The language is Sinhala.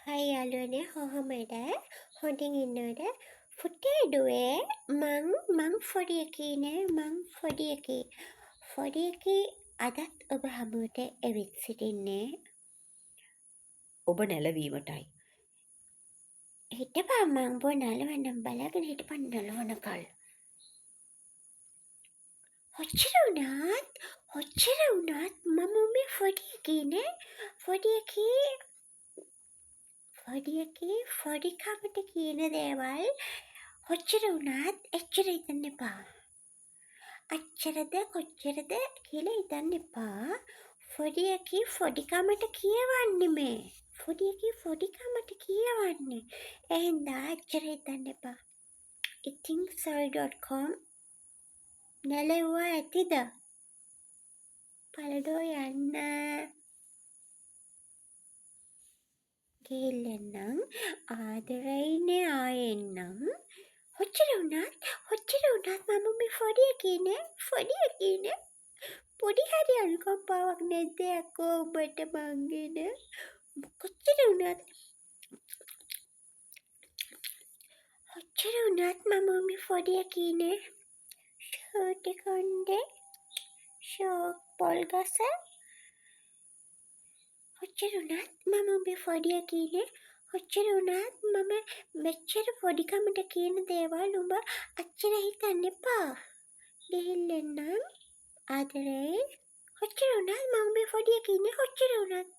හයි යාළුවනේ කොහොමද? හොඳින් ඉන්නවද? පුතේ දුවේ මං පොඩි එකී මං පොඩි එකී. පොඩි එකී අදත් ඔබ හමුවට ඇවිත් සිටින්නේ. ඔබ නැලවීමටයි. හිටපන් මං බෝ නලවන්නම් බලාගෙන හිටපන් නලවනකල්. ඔච්චර වුණත් මම මේ පොඩි එකීනේ. පොඩි එකී පොඩිකමට කියන දේවල් කොච්චර වුණත් එච්චර හිතන්න එපා. අච්චරද කොච්චරද කියලා හිතන්න එපා. පොඩි එකී පොඩිකමට කියවන්නේ මේ. පොඩි එකී පොඩිකමට කියවන්නේ. එහෙනම් අච්චර හිතන්න එපා. ඉතින් soy.com නැලෙව්වා ඇතිද? පළඩෝ යන්න. ගිහිල්ලෙන්නම් ආදරයිනේ ආයෙන්නම්. ඔච්චර වුණත් මම මේ පොඩි එකීනේ. පොඩි හරි අනුකම්පාවක් නැද්ද යකෝ උඹට මං ගැන? කොච්චර වුණත් මම මේ පොඩි එකීනේ. ෂර්ට් එක අන්දේ ෂෝක් පොල් ගස. ඔච්චර වුණත් මම මේ පොඩි එකීනේ. ඔච්චර වුණත් මම මෙච්චර පොඩිකමට කියන දේවල් උඹ අච්චර හිතන්න එපා. ගිහිල්ලෙන්නම් ආදරේ. ඔච්චර වුණත් මම මේ පොඩි එකීනේ. ඔච්චර වුණත්